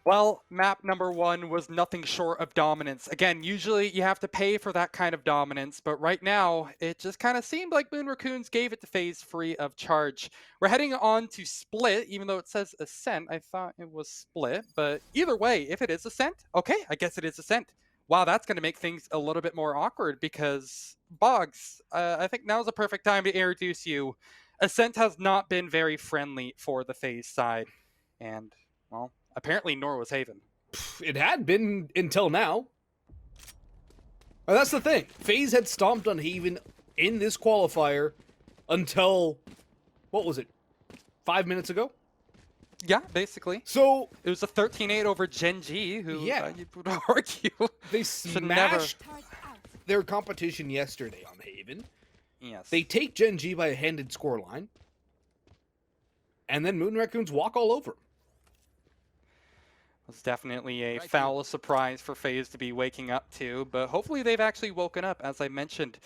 Well, map number one was nothing short of dominance. Again, usually you have to pay for that kind of dominance, but right now it just kind of seemed like Moon Raccoons gave it to FaZe free of charge. We're heading on to Split, even though it says Ascent. I thought it was Split, but either way, if it is Ascent, okay, I guess it is Ascent. Wow, that's going to make things a little bit more awkward because, Boggs, I think now's the perfect time to introduce you. Ascent has not been very friendly for the FaZe side, and, well, apparently nor was Haven. It had been until now. And that's the thing. FaZe had stomped on Haven in this qualifier until, what was it, 5 minutes ago? Yeah, basically. So It was a 13-8 over Gen G, who Yeah. you would argue they should never. smashed their competition yesterday on Haven. Yes. They take Gen G by a handed scoreline. And then Moon Raccoons walk all over 'em. It was definitely a foul surprise for FaZe to be waking up to, but hopefully they've actually woken up. As I mentioned,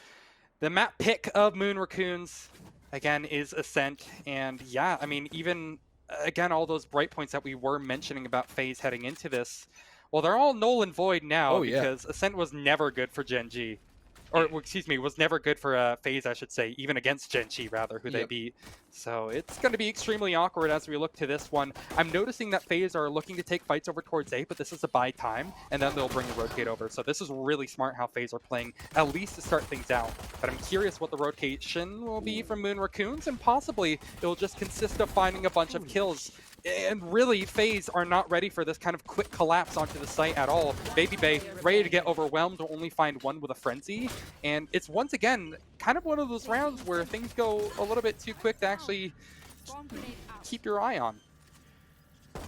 the map pick of Moon Raccoons, again, is Ascent. And yeah, I mean, even, again, all those bright points that we were mentioning about FaZe heading into this, well, they're all null and void now because Ascent was never good for Gen G. Or, excuse me, was never good for FaZe, I should say, even against Gen G, rather, who they beat. So it's going to be extremely awkward as we look to this one. I'm noticing that FaZe are looking to take fights over towards A, but this is a buy time, and then they'll bring a rotate over. So this is really smart how FaZe are playing, at least to start things out. But I'm curious what the rotation will be from Moon Raccoons, and possibly it'll just consist of finding a bunch of kills. And really, FaZe are not ready for this kind of quick collapse onto the site at all. BABYBAY ready to get overwhelmed to only find one with a frenzy. And it's once again kind of one of those rounds where things go a little bit too quick to actually keep your eye on.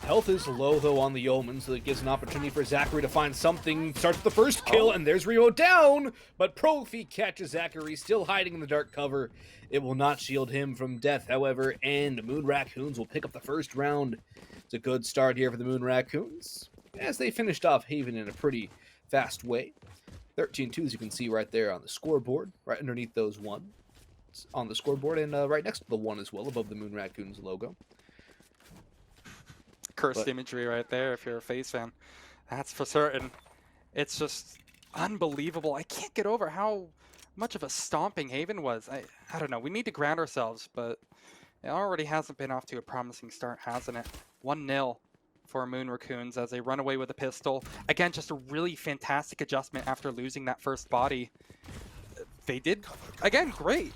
Health is low, though, on the Omen, so it gives an opportunity for ZachaREEE to find something. Starts with the first kill, and there's Rebo down! But Profi catches ZachaREEE, still hiding in the dark cover. It will not shield him from death, however, and Moon Raccoons will pick up the first round. It's a good start here for the Moon Raccoons, as they finished off Haven in a pretty fast way. 13-2, as you can see right there on the scoreboard, right underneath those ones on the scoreboard, and right next to the one as well, above the Moon Raccoons logo. Cursed imagery right there if you're a FaZe fan. That's for certain. It's just unbelievable. I can't get over how much of a stomping Haven was. I don't know. We need to ground ourselves, but it already hasn't been off to a promising start, hasn't it? 1-0 for Moon Raccoons as they run away with a pistol. Again, just a really fantastic adjustment after losing that first body. They did, again, great.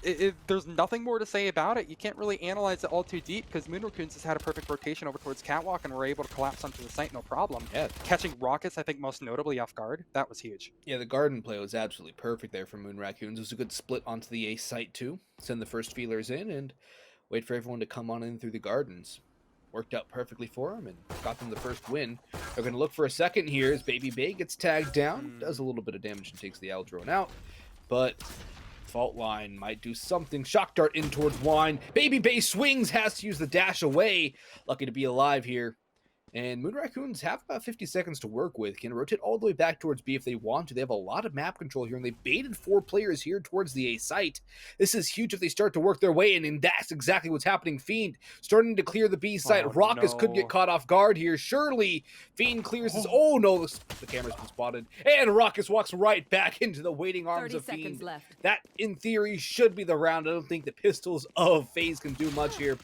There's nothing more to say about it. You can't really analyze it all too deep because Moon Raccoons has had a perfect rotation over towards Catwalk and were able to collapse onto the site no problem. Yeah. Catching Rawkus, I think, most notably off guard, that was huge. Yeah, the garden play was absolutely perfect there for Moon Raccoons. It was a good split onto the A site, too. Send the first feelers in and wait for everyone to come on in through the gardens. Worked out perfectly for them and got them the first win. They're going to look for a second here as BABYBAY gets tagged down. Does a little bit of damage and takes the L drone out. But Fault Line might do something. Shock dart in towards Wine. BABYBAY swings, has to use the dash away. Lucky to be alive here. And Moon Raccoons have about 50 seconds to work with. Can rotate all the way back towards B if they want to. They have a lot of map control here, and they baited 4 players here towards the A site. This is huge if they start to work their way in, and that's exactly what's happening. FIEND starting to clear the B site. Rawkus could get caught off guard here. Surely FIEND clears his... Oh, no, the camera's been spotted. And Rawkus walks right back into the waiting arms of FIEND. That, in theory, should be the round. I don't think the pistols of FaZe can do much here.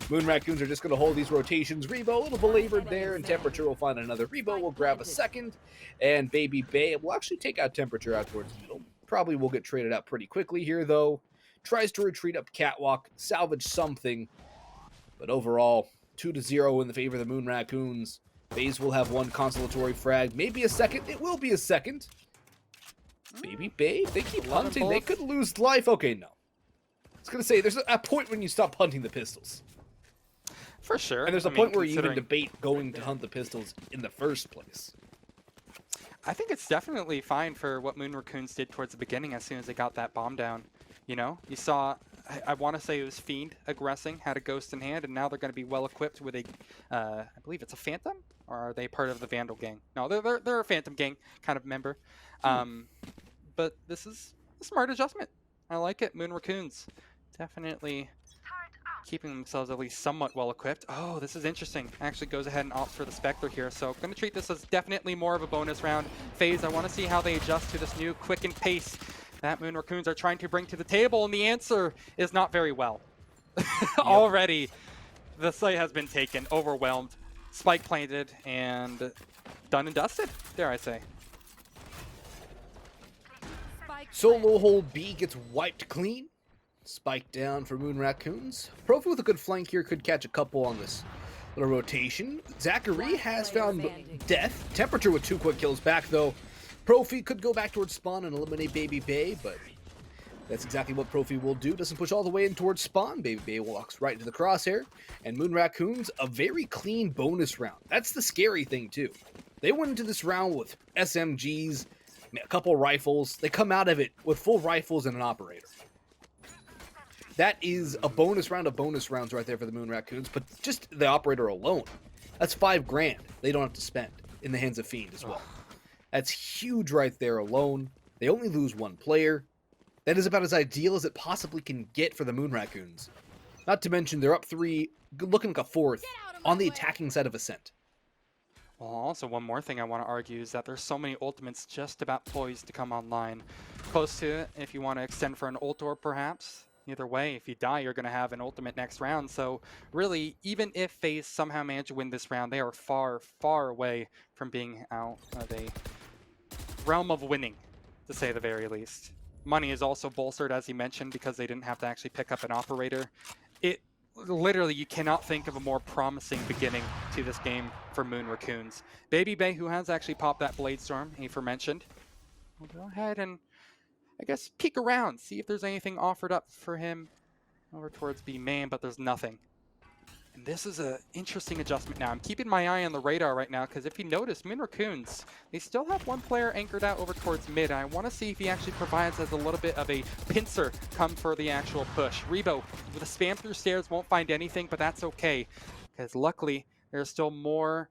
Moon Raccoons are just going to hold these rotations. Rebo, a little belabored there, and Temperature will find another. Rebo will grab a second, and BABYBAY will actually take out Temperature out towards the middle. Probably will get traded out pretty quickly here, though. Tries to retreat up Catwalk, salvage something. But overall, 2-0 in the favor of the Moon Raccoons. FaZe will have one consolatory frag, maybe a second. It will be a second. BABYBAY, if they keep hunting, they could lose life. Okay, no. I was going to say, there's a point when you stop hunting the pistols. For sure. And there's a point where you even debate going to hunt the pistols in the first place. I think it's definitely fine for what Moon Raccoons did towards the beginning as soon as they got that bomb down. You know, you saw, I want to say it was FIEND aggressing, had a ghost in hand, and now they're going to be well equipped with a, I believe it's a Phantom? Or are they part of the Vandal gang? No, they're a Phantom gang kind of member. But this is a smart adjustment. I like it, Moon Raccoons. Definitely keeping themselves at least somewhat well equipped. Oh, this is interesting. Actually goes ahead and opts for the Spectre here. So going to treat this as definitely more of a bonus round. FaZe, I want to see how they adjust to this new quickened pace that Moon Raccoons are trying to bring to the table. And the answer is not very well. Already, the site has been taken, overwhelmed, spike planted, and done and dusted, dare I say. Solo hold B gets wiped clean. Spike down for Moon Raccoons. Profi with a good flank here could catch a couple on this little rotation. ZachaREEE has found death. Temperature with 2 quick kills back though. Profi could go back towards spawn and eliminate BABYBAY, but that's exactly what Profi will do. Doesn't push all the way in towards spawn. BABYBAY walks right into the crosshair. And Moon Raccoons, a very clean bonus round. That's the scary thing too. They went into this round with SMGs, a couple rifles. They come out of it with full rifles and an operator. That is a bonus round of bonus rounds right there for the Moon Raccoons, but just the operator alone, that's 5 grand they don't have to spend in the hands of FIEND as well. That's huge right there alone. They only lose 1 player. That is about as ideal as it possibly can get for the Moon Raccoons. Not to mention they're up 3, looking like a 4th on the attacking side of Ascent. Well, also one more thing I want to argue is that there's so many ultimates just about poised to come online. Close to it if you want to extend for an ult or perhaps. Either way, if you die, you're going to have an ultimate next round. So really, even if FaZe somehow manage to win this round, they are far, far away from being out of a realm of winning, to say the very least. Money is also bolstered, as you mentioned, because they didn't have to actually pick up an operator. It literally, you cannot think of a more promising beginning to this game for Moon Raccoons. BABYBAY, who has actually popped that Bladestorm, aforementioned, will go ahead and I guess peek around, see if there's anything offered up for him over towards B main, but there's nothing. And this is an interesting adjustment now. I'm keeping my eye on the radar right now because if you notice, Moon Raccoons, they still have 1 player anchored out over towards mid. I want to see if he actually provides as a little bit of a pincer come for the actual push. Rebo with a spam through stairs won't find anything, but that's okay because luckily there's still more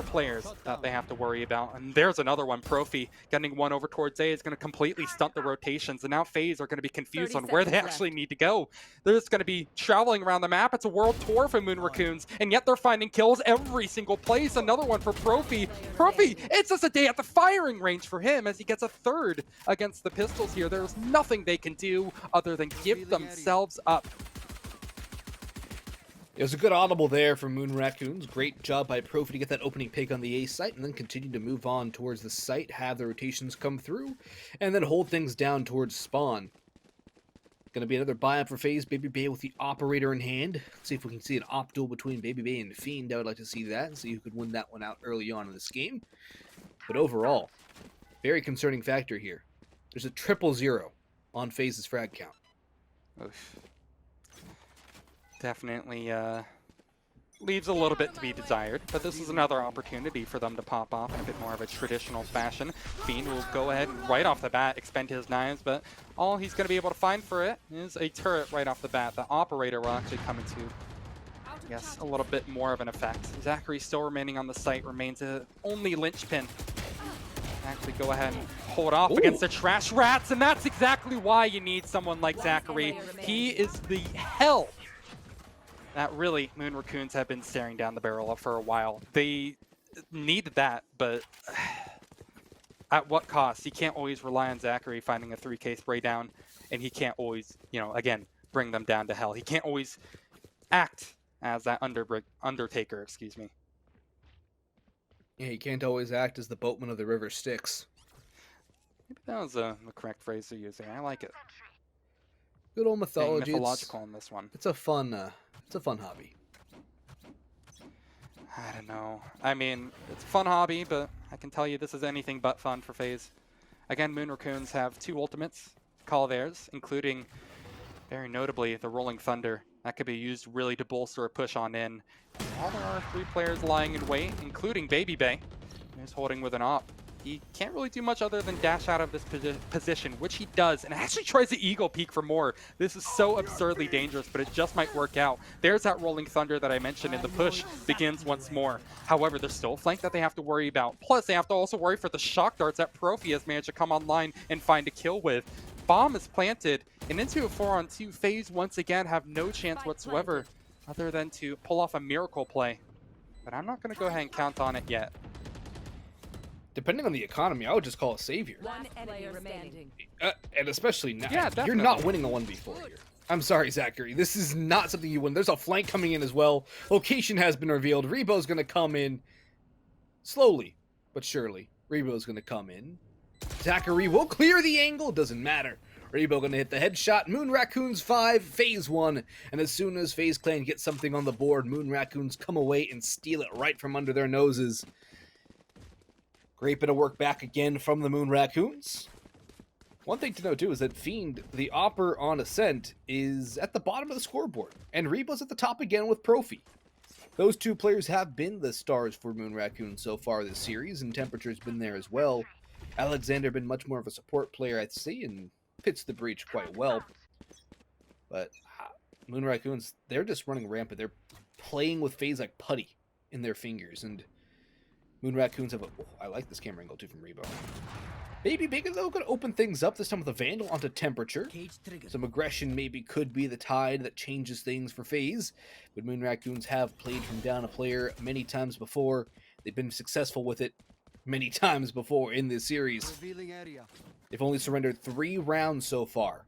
players that they have to worry about. And there's another one. Profi getting 1 over towards A is going to completely stunt the rotations. And now FaZe are going to be confused on where they actually need to go. They're just going to be traveling around the map. It's a world tour for Moon Raccoons. And yet they're finding kills every single place. Another one for Profi. Profi, it's just a day at the firing range for him as he gets a 3rd against the pistols here. There's nothing they can do other than give themselves up. It was a good audible there from Moon Raccoons. Great job by Profi to get that opening pick on the A site and then continue to move on towards the site, have the rotations come through, and then hold things down towards spawn. Going to be another buy-up for FaZe. BABYBAY with the operator in hand. Let's see if we can see an op duel between BABYBAY and FIEND. I would like to see that and see who could win that one out early on in this game. But overall, very concerning factor here. There's a 0-0 on FaZe's frag count. Oof. Definitely leaves a little bit to be desired, but this is another opportunity for them to pop off in a bit more of a traditional fashion. FIEND will go ahead and right off the bat expend his knives, but all he's going to be able to find for it is a turret right off the bat. The operator will actually come into, I guess, a little bit more of an effect. ZachaREEE still remaining on the site, remains the only linchpin. Actually go ahead and hold off against the trash rats, and that's exactly why you need someone like ZachaREEE. He is the hell that really Moon Raccoons have been staring down the barrel of for a while. They needed that, but at what cost? You can't always rely on ZachaREEE finding a 3K spray down, and he can't always, you know, again, bring them down to hell. He can't always act as that Undertaker, excuse me. Yeah, he can't always act as the boatman of the river Styx. Maybe that was the correct phrase to use there. I like it. Good old mythology. Being mythological in this one. It's a fun hobby. I don't know. I mean, it's a fun hobby, but I can tell you this is anything but fun for FaZe. Again, Moon Raccoons have 2 ultimates, call theirs, including, very notably, the Rolling Thunder. That could be used really to bolster a push on in. All there are 3 players lying in wait, including BABYBAY, who's holding with an op. He can't really do much other than dash out of this position, which he does, and actually tries to eagle peek for more. This is so absurdly dangerous, but it just might work out. There's that Rolling Thunder that I mentioned, and the push begins once more. However, there's still a flank that they have to worry about. Plus, they have to also worry for the shock darts that Profi has managed to come online and find a kill with. Bomb is planted, and into a 4-on-2, FaZe once again have no chance whatsoever other than to pull off a miracle play. But I'm not going to go ahead and count on it yet. Depending on the economy, I would just call a savior. One enemy remaining. And especially now, Yeah, you're definitely. not winning a 1v4 here. I'm sorry, ZachaREEE. This is not something you win. There's a flank coming in as well. Location has been revealed. Rebo's going to come in slowly, but surely. Rebo's going to come in. ZachaREEE will clear the angle. Doesn't matter. Rebo going to hit the headshot. Moon Raccoons 5, FaZe 1. And as soon as FaZe Clan gets something on the board, Moon Raccoons come away and steal it right from under their noses. Great bit of work back again from the Moon Raccoons. One thing to note too is that FIEND, the opper on Ascent, is at the bottom of the scoreboard. And Rebo's at the top again with Profi. Those two players have been the stars for Moon Raccoons so far this series, and Temperature's been there as well. ALEKSANDAR been much more of a support player, I'd say, and fits the breach quite well. But Moon Raccoons, they're just running rampant. They're playing with FaZe like putty in their fingers, and Moon Raccoons have a... Oh, I like this camera angle too from Rebo. BABYBAY though going to open things up, this time with a Vandal onto Temperature. Some aggression maybe could be the tide that changes things for FaZe. But Moon Raccoons have played from down a player many times before. They've been successful with it many times before in this series. They've only surrendered 3 rounds so far.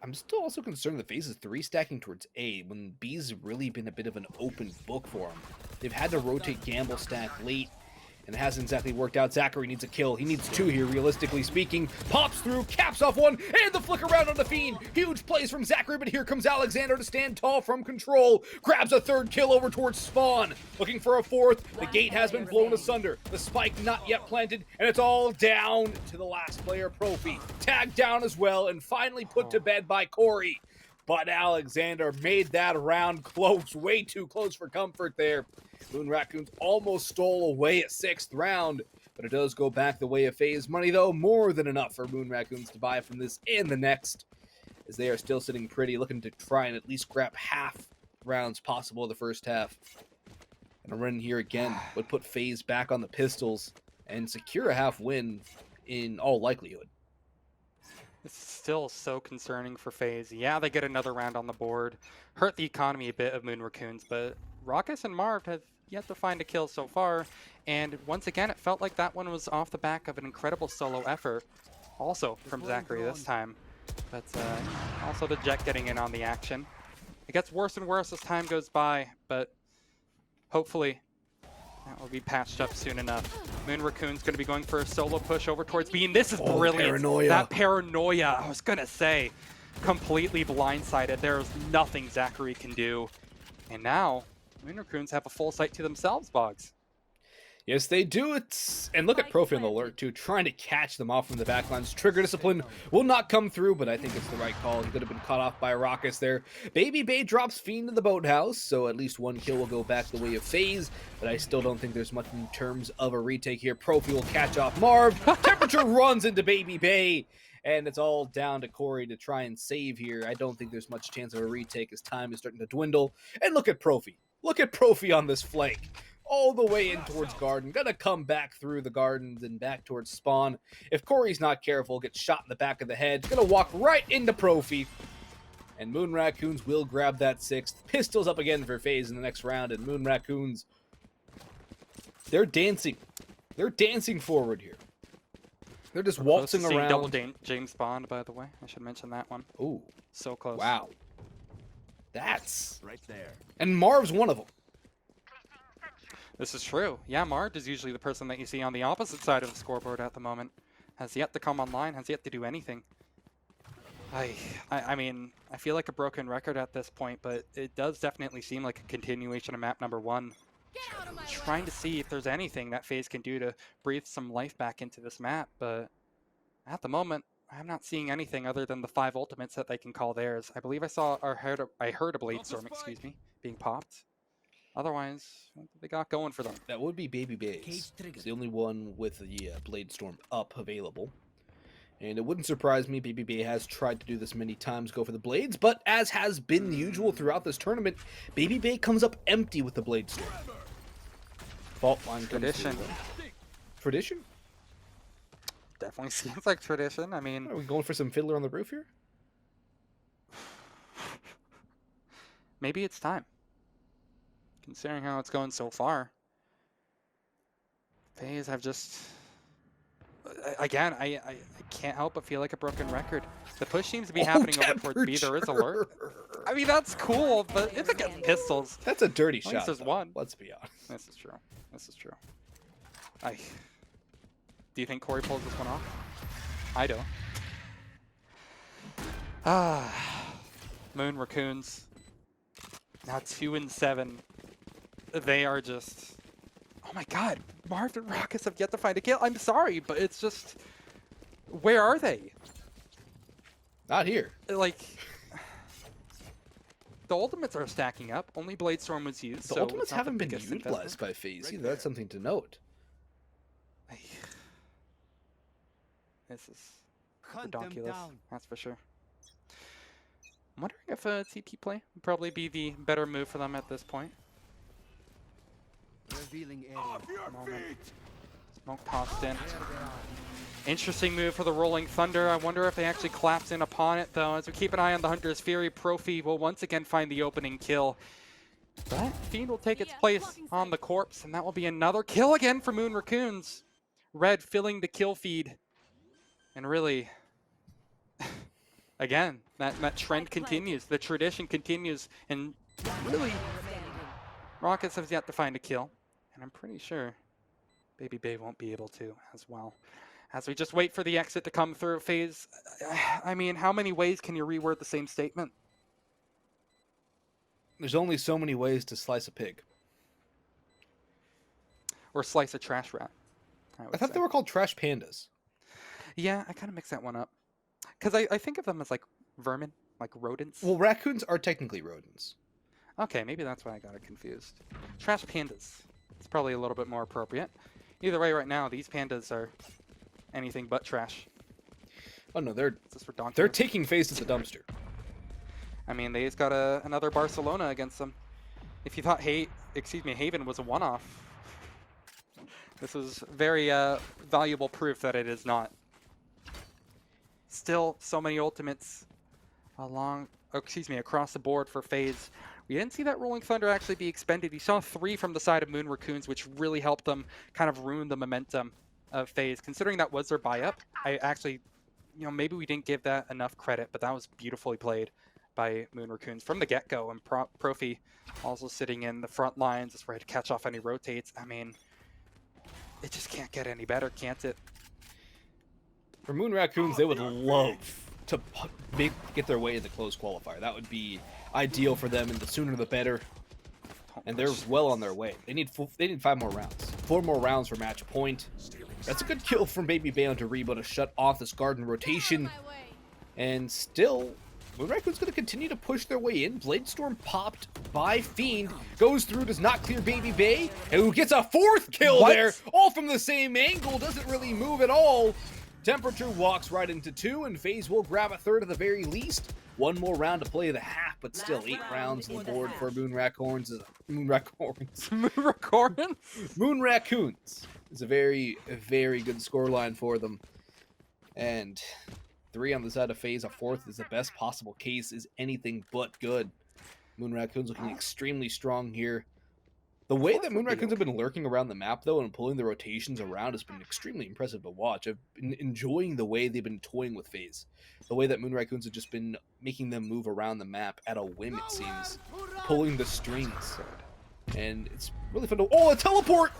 I'm still also concerned that FaZe is 3-stacking towards A when B's really been a bit of an open book for them. They've had to rotate gamble stack late, and it hasn't exactly worked out. ZachaREEE needs a kill. He needs 2 here, realistically speaking. Pops through, caps off 1, and the flick around on the Fiend. Huge plays from ZachaREEE, but here comes ALEKSANDAR to stand tall from control. Grabs a 3rd kill over towards Spawn. Looking for a 4th. The gate has been blown asunder. The spike not yet planted, and it's all down to the last player, Profi. Tagged down as well, and finally put to bed by Corey. But ALEKSANDAR made that round close, way too close for comfort there. Moon Raccoons almost stole away a 6th round, but it does go back the way of FaZe. Money, though, more than enough for Moon Raccoons to buy from this and the next, as they are still sitting pretty, looking to try and at least grab half rounds possible of the first half. And a run here again would put FaZe back on the pistols and secure a half win in all likelihood. It's still so concerning for FaZe. Yeah, they get another round on the board. Hurt the economy a bit of Moon Raccoons, but Rawkus and Marved have yet to find a kill so far. And once again, it felt like that one was off the back of an incredible solo effort. Also from ZachaREEE this time. But also the Jett getting in on the action. It gets worse and worse as time goes by, but hopefully that will be patched up soon enough. Moon Raccoon's going to be going for a solo push over towards B, and this is brilliant. Paranoia. That paranoia, I was going to say, completely blindsided. There's nothing ZachaREEE can do. And now, Moon Raccoons have a full sight to themselves, Boggs. Yes, they do. And look at Profi on the alert, too, trying to catch them off from the backlines. Trigger discipline will not come through, but I think it's the right call. He could have been caught off by Rawkus there. BABYBAY drops FIEND to the boathouse, so at least 1 kill will go back the way of FaZe, but I still don't think there's much in terms of a retake here. Profi will catch off Marved. Temperature runs into BABYBAY, and it's all down to Corey to try and save here. I don't think there's much chance of a retake as time is starting to dwindle. And look at Profi. Look at Profi on this flank. All the way in towards Garden. Gonna come back through the Gardens and back towards Spawn. If Corey's not careful, gets shot in the back of the head. Gonna walk right into Profi. And Moon Raccoons will grab that 6th. Pistols up again for FaZe in the next round. And Moon Raccoons, they're dancing. They're dancing forward here. They're just waltzing around. Double James Bond, by the way. I should mention that one. Ooh. So close. Wow. That's right there. And Marv's one of them. This is true. Yeah, Marved is usually the person that you see on the opposite side of the scoreboard at the moment. Has yet to come online, has yet to do anything. I mean, I feel like a broken record at this point, but it does definitely seem like a continuation of map number 1. Trying to see if there's anything that FaZe can do to breathe some life back into this map, but at the moment, I'm not seeing anything other than the 5 ultimates that they can call theirs. I believe I saw, or I heard a Blade Storm, excuse me, being popped. Otherwise, what do they got going for them? That would be BABYBAY's. It's the only one with the Blade Storm up available. And it wouldn't surprise me, BABYBAY has tried to do this many times, go for the Blades, but as has been the usual throughout this tournament, BABYBAY comes up empty with the Blade Storm. Fault line Tradition. Tradition? Definitely seems like tradition. I mean... Are we going for some Fiddler on the Roof here? maybe it's time. Considering how it's going so far. FaZe have just... Again, I can't help but feel like a broken record. The push seems to be happening over towards B. There is alert. I mean, that's cool, but it's against pistols. That's a dirty At shot. least there's one. Let's be honest. This is true. This is true. Do you think Corey pulls this one off? I do. Moon Raccoons. Now 2-7. They are just... Oh my god. Marved and Rawkus have yet to find a kill. I'm sorry, but it's just... Where are they? Not here. Like... The ultimates are stacking up. Only Bladestorm was used. The ultimates haven't been utilized by FaZe either. That's something to note. This is ridiculous. That's for sure. I'm wondering if a TP play would probably be the better move for them at this point. Revealing area. Smoke tossed in. Interesting move for the Rolling Thunder. I wonder if they actually collapse in upon it, though. As we keep an eye on the Hunter's Fury, Profi will once again find the opening kill. But Fiend will take its place on the corpse, and that will be another kill again for Moon Raccoons. Red filling the kill feed. And really, again, that trend continues. The tradition continues. And really, Rawkus has yet to find a kill. And I'm pretty sure BABYBAY won't be able to as well. As we just wait for the exit to come through FaZe, I mean, how many ways can you reword the same statement? There's only so many ways to slice a pig. Or slice a trash rat. I thought they were called trash pandas. Yeah, I kind of mix that one up. Because I think of them as like vermin, like rodents. Well, raccoons are technically rodents. Okay, maybe that's why I got it confused. Trash pandas. It's probably a little bit more appropriate. Either way, right now, these pandas are anything but trash. Oh no, they're they're taking FaZe to the dumpster. I mean, they just got another Barcelona against them. If you thought Haven was a one-off, this is very valuable proof that it is not. Still, so many ultimates across the board for FaZe. We didn't see that Rolling Thunder actually be expended. You saw 3 from the side of Moon Raccoons, which really helped them kind of ruin the momentum of FaZe. Considering that was their buy-up, I actually, maybe we didn't give that enough credit, but that was beautifully played by Moon Raccoons from the get-go. And Profi also sitting in the front lines, just ready to catch off any rotates. I mean, it just can't get any better, can't it? For Moon Raccoons, they would love to get their way into close qualifier. That would be ideal for them, and the sooner the better. And they're well on their way. They need 5 more rounds. 4 more rounds for match point. That's a good kill from BABYBAY onto Rebo to shut off this garden rotation. And still, Moon Raccoon's going to continue to push their way in. Bladestorm popped by Fiend. Goes through, does not clear BABYBAY. And who gets a 4th kill there. All from the same angle. Doesn't really move at all. Temperature walks right into 2, and FaZe will grab a 3rd at the very least. 1 more round to play the half, but still 8 rounds on the board for Moon Raccoons. Moon Raccoons. Moon Raccoons is a very, very good scoreline for them. And 3 on the side of FaZe, a 4th is the best possible case, is anything but good. Moon Raccoons looking extremely strong here. The way that Moon Raccoons have been lurking around the map, though, and pulling the rotations around has been extremely impressive to watch. I've been enjoying the way they've been toying with FaZe. The way that Moon Raccoons have just been making them move around the map at a whim, it seems. Pulling the strings. And it's really fun to... Oh, a teleport!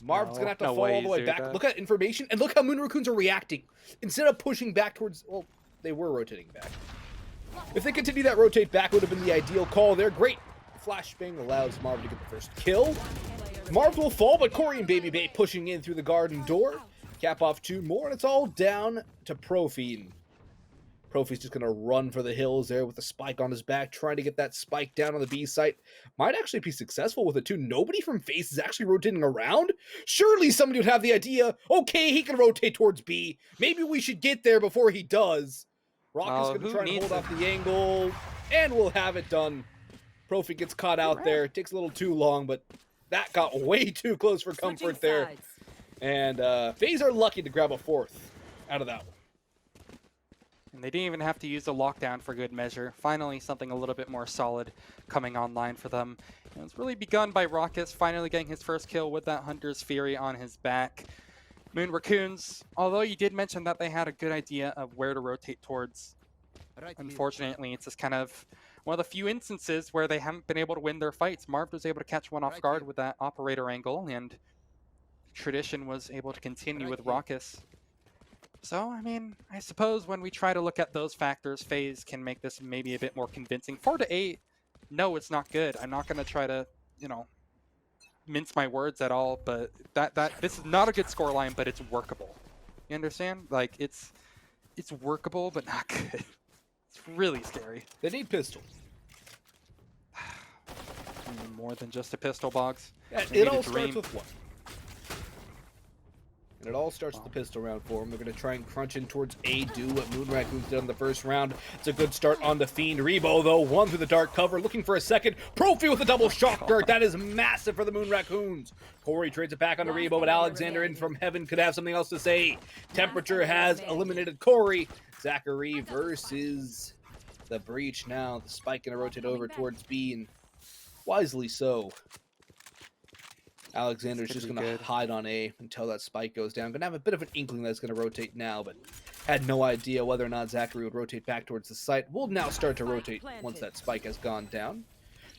Marv's going to have to fall all the way back. Look at information, and look how Moon Raccoons are reacting. Instead of pushing back towards... Well, they were rotating back. If they continue that rotate back, would have been the ideal call there. Great. Flashbang allows Marved to get the first kill. Marved will fall, but Corey and BABYBAY pushing in through the garden door. Cap off 2 more, and it's all down to Profi. Profi's just going to run for the hills there with the spike on his back, trying to get that spike down on the B site. Might actually be successful with it too. Nobody from FaZe is actually rotating around. Surely somebody would have the idea, okay, he can rotate towards B. Maybe we should get there before he does. Rawkus is going to try and hold off the angle, and we'll have it done. Profi gets caught out there. It takes a little too long, but that got way too close for comfort there. And FaZe are lucky to grab a 4th out of that one. And they didn't even have to use the lockdown for good measure. Finally, something a little bit more solid coming online for them. And it's really begun by Rawkus finally getting his first kill with that Hunter's Fury on his back. Moon Raccoons, although you did mention that they had a good idea of where to rotate towards, unfortunately, it's just kind of one of the few instances where they haven't been able to win their fights. Marved was able to catch one off guard with that operator angle, and Tradition was able to continue with Rawkus. So, I mean, I suppose when we try to look at those factors, FaZe can make this maybe a bit more convincing. 4-8, no, it's not good. I'm not going to try to, you know, mince my words at all, but this is not a good scoreline, but it's workable. You understand? Like, it's workable, but not good. It's really scary. They need pistol. More than just a pistol, Boggs. Yeah, They it need a all starts dream. with one. And it all starts with the pistol round for them. They're going to try and crunch in towards A, do what Moon Raccoons did in the first round. It's a good start on the Fiend. Rebo, though, one through the dark cover, looking for a second. Profi with a double shock dart. That is massive for the Moon Raccoons. Corey trades it back onto Rebo, but Alexander in from heaven could have something else to say. Temperature has eliminated Corey. ZachaREEE versus the Breach now. The Spike going to rotate over towards B, and wisely so. Alexander's just going to hide on A until that spike goes down. Going to have a bit of an inkling that it's going to rotate now, but had no idea whether or not ZachaREEE would rotate back towards the site. Will now start to rotate once that spike has gone down.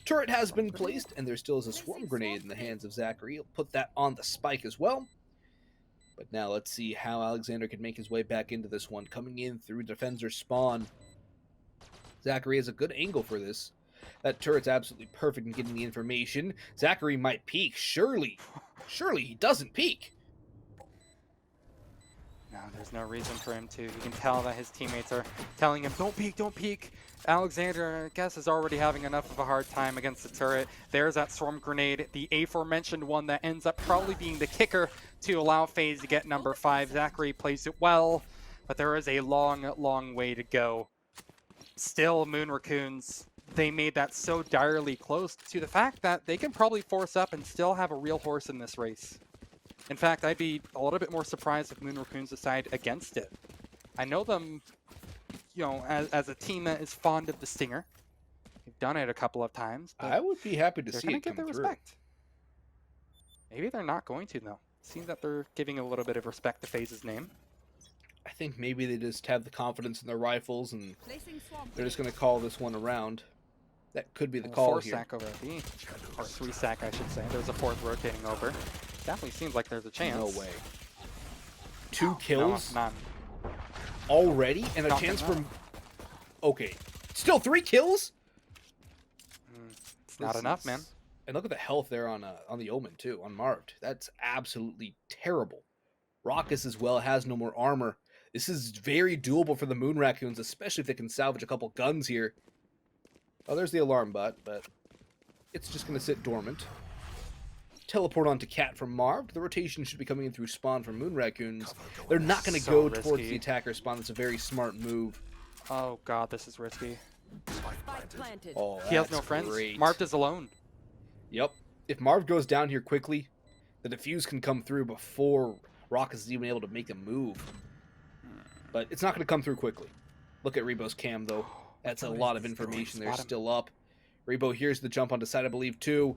Turret has been placed, and there still is a swarm grenade in the hands of ZachaREEE. He'll put that on the spike as well. But now let's see how Alexander can make his way back into this one. Coming in through Defender spawn. ZachaREEE has a good angle for this. That turret's absolutely perfect in getting the information. ZachaREEE might peek. Surely he doesn't peek. No, there's no reason for him to. You can tell that his teammates are telling him, don't peek, don't peek. Alexander, I guess, is already having enough of a hard time against the turret. There's that swarm grenade, the aforementioned one that ends up probably being the kicker to allow FaZe to get number 5. ZachaREEE plays it well, but there is a long, long way to go. Still, Moon Raccoons, they made that so direly close to the fact that they can probably force up and still have a real horse in this race. In fact, I'd be a little bit more surprised if Moon Raccoons decide against it. I know them, you know, as a team that is fond of the stinger. They've done it a couple of times. I would be happy to see it get come their through. respect. Maybe they're not going to, though. It seems that they're giving a little bit of respect to FaZe's name. I think maybe they just have the confidence in their rifles, and they're just going to call this one around. That could be the call here. 4-sack over at B. Or 3-sack, I should say. There's a 4th rotating over. Definitely seems like there's a chance. No way. 2 kills? No, none. Already? And a Not chance enough. from... Okay. Still 3 kills? It's not enough, man. And look at the health there on the Omen, too, on Marved. That's absolutely terrible. Rawkus as well has no more armor. This is very doable for the Moon Raccoons, especially if they can salvage a couple guns here. Oh, there's the alarm bot, but it's just going to sit dormant. Teleport onto Cat from Marved. The rotation should be coming in through spawn from Moon Raccoons. They're not going to go towards the attacker spawn. That's a very smart move. Oh god, this is risky. Oh, He has no that's friends. great. Marved is alone. Yep. If Marv goes down here quickly, the defuse can come through before Rawkus is even able to make a move. But it's not going to come through quickly. Look at Rebo's cam, though. That's a lot of information there still up. Rebo here's the jump onto side, I believe, too.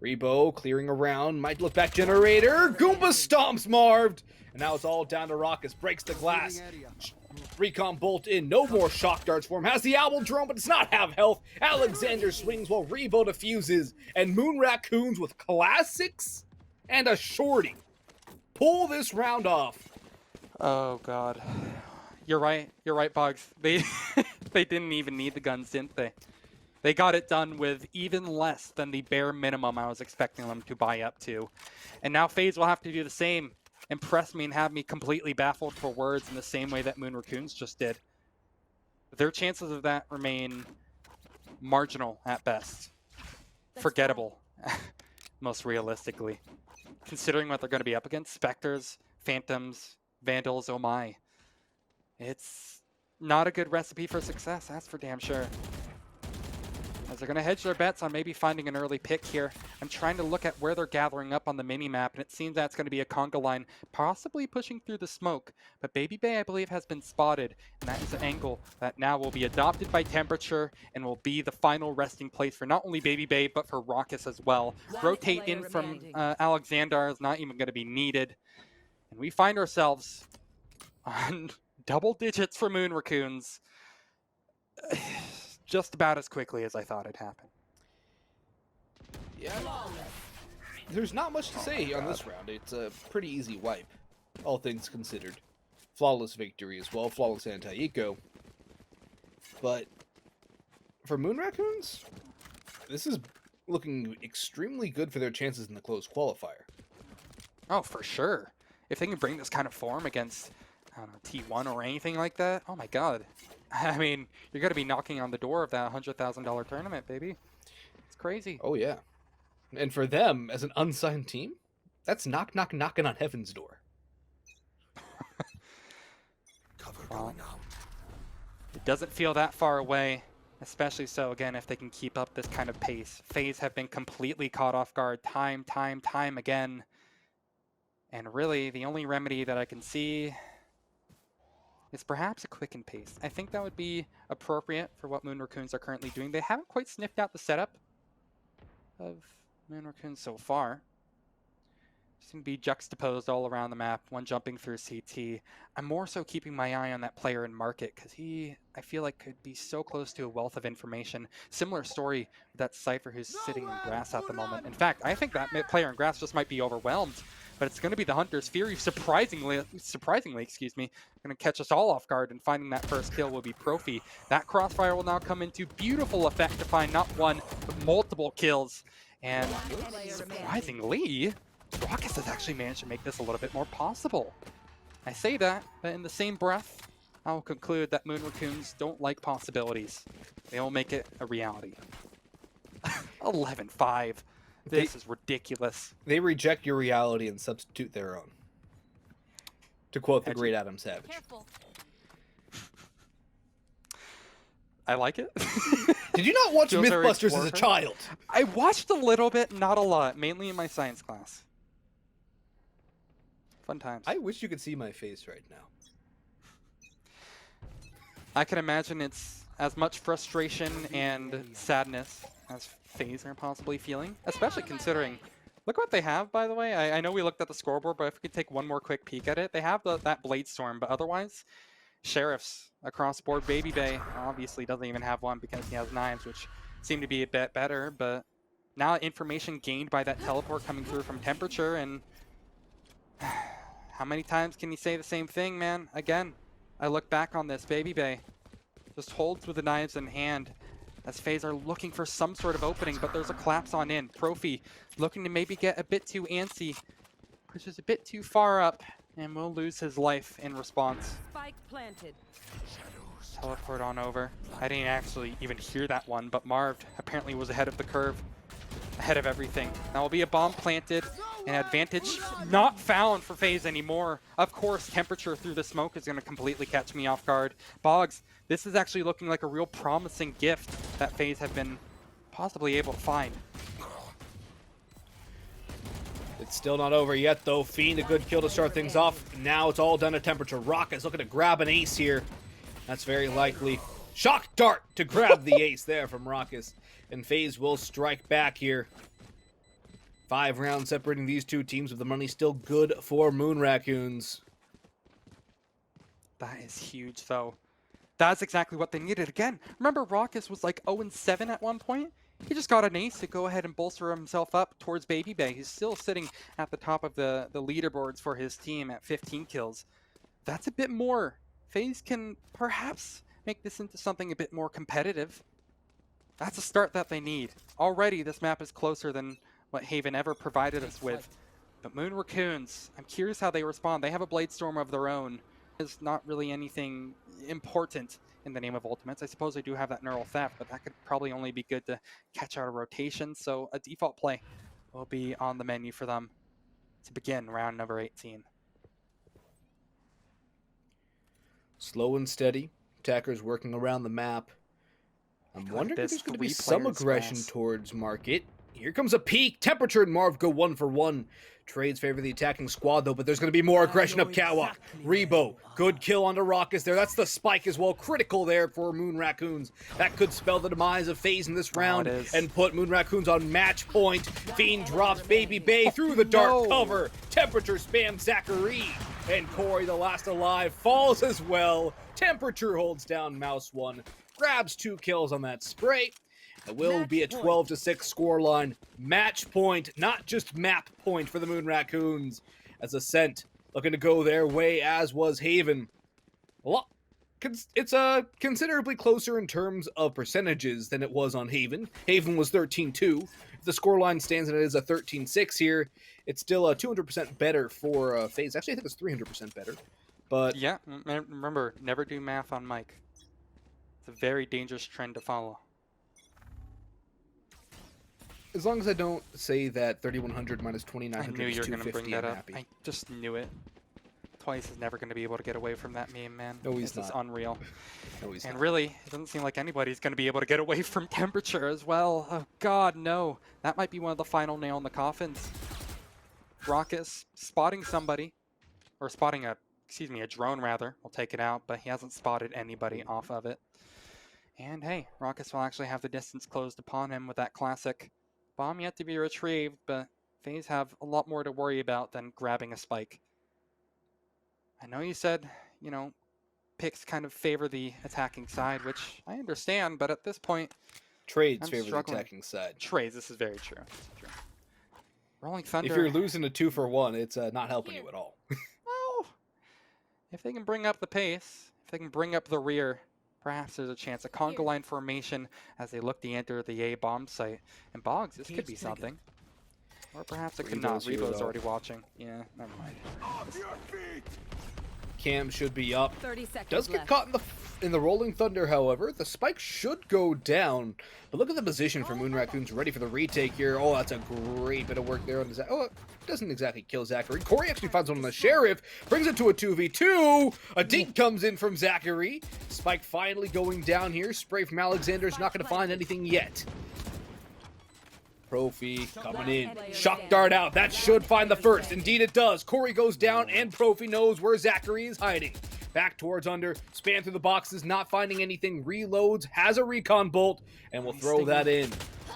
Rebo clearing around. Might look back generator. Goomba stomps Marved. And now it's all down to Rawkus. Breaks the glass. Recon bolt in. No more shock darts for him. Has the owl drone, but does not have health. Alexander swings while Rebo defuses. And Moon Raccoons with classics and a shorty pull this round off. Oh god. You're right, Boggs. They they didn't even need the guns, didn't they? They got it done with even less than the bare minimum I was expecting them to buy up to. And now FaZe will have to do the same. Impress me and have me completely baffled for words in the same way that Moon Raccoons just did. Their chances of that remain marginal at best. Forgettable, most realistically. Considering what they're going to be up against, Spectres, Phantoms, Vandals, oh my. It's not a good recipe for success, that's for damn sure. as they're going to hedge their bets on maybe finding an early pick here. I'm trying to look at where they're gathering up on the mini-map, and it seems that's going to be a conga line, possibly pushing through the smoke. But BABYBAY, I believe, has been spotted, and that is an angle that now will be adopted by Temperature and will be the final resting place for not only BABYBAY, but for Rawkus as well. Rotate in from ALEKSANDAR is not even going to be needed. And we find ourselves on double digits for Moon Raccoons just about as quickly as I thought it'd happen. Yeah. There's not much to say on this round. It's a pretty easy wipe, all things considered. Flawless victory as well, flawless anti-eco. But for Moon Raccoons, this is looking extremely good for their chances in the closed qualifier. Oh, for sure. If they can bring this kind of form against, I don't know, T1 or anything like that, oh my god. I mean, you're going to be knocking on the door of that $100,000 tournament, baby. It's crazy. Oh, yeah. And for them, as an unsigned team, that's knocking on heaven's door. Well, it doesn't feel that far away, especially so, again, if they can keep up this kind of pace. FaZe have been completely caught off guard time again. And really, the only remedy that I can see is perhaps a quicken pace. I think that would be appropriate for what Moon Raccoons are currently doing. They haven't quite sniffed out the setup of Moon Raccoons so far. Seem to be juxtaposed all around the map, one jumping through CT. I'm more so keeping my eye on that player in market because I feel like could be so close to a wealth of information. Similar story with that Cypher who's sitting in grass at the moment. In fact, I think that player in grass just might be overwhelmed, but it's going to be the Hunter's Fury, surprisingly, excuse me, going to catch us all off guard, and finding that first kill will be Profi. That crossfire will now come into beautiful effect to find not one, but multiple kills. And surprisingly, Rawkus has actually managed to make this a little bit more possible. I say that, but in the same breath, I will conclude that Moon Raccoons don't like possibilities. They will make it a reality. 11-5. This is ridiculous. They reject your reality and substitute their own. To quote the great Adam Savage. Careful. I like it. Did you not watch Feels very Mythbusters as a child? I watched a little bit, not a lot, mainly in my science class. Fun times. I wish you could see my face right now. I can imagine it's as much frustration and sadness as FaZe are possibly feeling, especially considering, look what they have, by the way. I know we looked at the scoreboard, but if we could take one more quick peek at it, they have that Blade Storm, but otherwise, Sheriffs across board. BABYBAY obviously doesn't even have one because he has knives, which seem to be a bit better, but now information gained by that teleport coming through from Temperature, and how many times can you say the same thing, man? Again, I look back on this, BABYBAY just holds with the knives in hand as FaZe are looking for some sort of opening, but there's a collapse on in. Profi looking to maybe get a bit too antsy, pushes a bit too far up, and will lose his life in response. Spike planted. Teleport on over. I didn't actually even hear that one, but Marved apparently was ahead of the curve, ahead of everything. Now will be a bomb planted, an advantage not found for FaZe anymore. Of course, Temperature through the smoke is going to completely catch me off guard. Boggs, this is actually looking like a real promising gift that FaZe have been possibly able to find. It's still not over yet, though. Fiend, a good kill to start things off. Now it's all done at Temperature. Rawkus looking to grab an ace here. That's very likely. Shock dart to grab the ace there from Rawkus. And FaZe will strike back here. 5 rounds separating these two teams, with the money still good for Moon Raccoons. That is huge, though. That's exactly what they needed. Again, remember Rawkus was like 0-7 at one point? He just got an ace to go ahead and bolster himself up towards BABYBAY. He's still sitting at the top of the leaderboards for his team at 15 kills. That's a bit more. FaZe can perhaps make this into something a bit more competitive. That's a start that they need. Already, this map is closer than what Haven ever provided us with. But Moon Raccoons, I'm curious how they respond. They have a Blade Storm of their own. It's not really anything important in the name of ultimates. I suppose they do have that neural theft, but that could probably only be good to catch out a rotation. So a default play will be on the menu for them to begin round number 18. Slow and steady. Attackers working around the map. I'm Look at wondering if this there's going to be 3 some players aggression mass. towards Market. Here comes a peek. Temperature and Marv go 1-for-1. Trades favor the attacking squad, though, but there's going to be more aggression up Catwalk. Rebo, good kill onto Rawkus there. That's the spike as well. Critical there for Moon Raccoons. That could spell the demise of FaZe in this round it is. and put Moon Raccoons on match point. Fiend drops BABYBAY through the dark no. cover. Temperature spams ZachaREEE. And Corey, the last alive, falls as well. Temperature holds down Mouse 1. Grabs 2 kills on that spray. It will be a 12-6 scoreline. Match point, not just map point for the Moon Raccoons. As Ascent looking to go their way, as was Haven. It's considerably closer in terms of percentages than it was on Haven. Haven was 13-2. If the scoreline stands and it is a 13-6 here, it's still 200% better for FaZe. Actually, I think it's 300% better. But Yeah, remember, never do math on mic. It's a very dangerous trend to follow. as long as I don't say that 3100 minus I 2900 knew is you were going to 250, bring that I'm up. happy. I just knew it. Twice is never going to be able to get away from that meme, man. No, he's This is not. unreal. No, he's And not. really, it doesn't seem like anybody's going to be able to get away from temperature as well. Oh god, no. That might be one of the final nail in the coffins. Rawkus spotting somebody, or spotting a drone rather. We'll take it out, but he hasn't spotted anybody off of it. And hey, Rawkus will actually have the distance closed upon him with that classic bomb yet to be retrieved, but FaZe have a lot more to worry about than grabbing a spike. I know you said, you know, picks kind of favor the attacking side, which I understand, but at this point, Trades I'm favor the struggling. attacking side. trades, this is very true. This is true. Rolling Thunder. If you're losing a 2-for-1, it's not helping you at all. Well, if they can bring up the pace, if they can bring up the rear, perhaps there's a chance. A conga line formation as they look to enter the A bomb site. And Boggs, this could be something. Or perhaps it could not. Rebo's here, Rebo's though. already watching. Yeah, never mind. Cam should be up. 30 seconds Does get left. caught in the Rolling Thunder, however. The spike should go down. But look at the position for Moon Raccoons ready for the retake here. Oh, that's a great bit of work there on the Oh, it doesn't exactly kill ZachaREEE. Corey actually finds one on the Sheriff. Brings it to a 2v2. A dink comes in from ZachaREEE. Spike finally going down here. Spray from ALEKSANDAR's not going to find anything yet. Profi coming in. Shock dart out. That should find the first. Indeed it does. Corey goes down and Profi knows where ZachaREEE is hiding. Back towards under. Span through the boxes. Not finding anything. Reloads. Has a recon bolt. And will throw that in.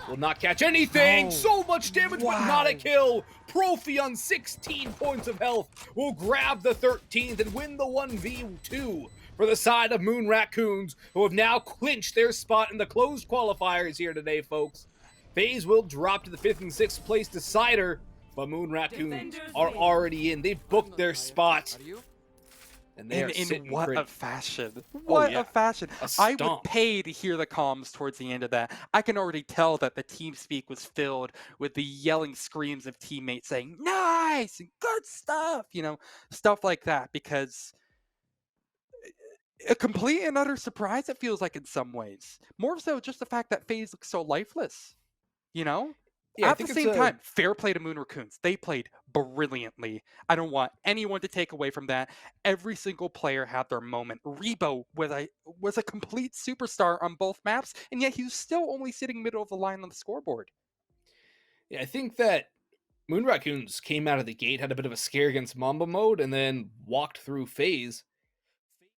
Will not catch anything. No. So much damage but not a Wow. kill. Profi on 16 points of health will grab the 13th and win the 1v2 for the side of Moon Raccoons, who have now clinched their spot in the closed qualifiers here today, folks. FaZe will drop to the 5th and 6th place decider, but Moon Raccoons are already in. They've booked their spot. And they are In sitting what pretty. a fashion. What yeah. a fashion. A I would stomp. pay to hear the comms towards the end of that. I can already tell that the team speak was filled with the yelling screams of teammates saying, nice and good stuff, you know, stuff like that, because a complete and utter surprise, it feels like in some ways. More so just the fact that FaZe looks so lifeless, you know? Yeah, I At the think it's same a- time, fair play to Moon Raccoons. They played brilliantly. I don't want anyone to take away from that. Every single player had their moment. Rebo was a complete superstar on both maps, and yet he was still only sitting middle of the line on the scoreboard. Yeah, I think that Moon Raccoons came out of the gate, had a bit of a scare against Mamba mode, and then walked through FaZe.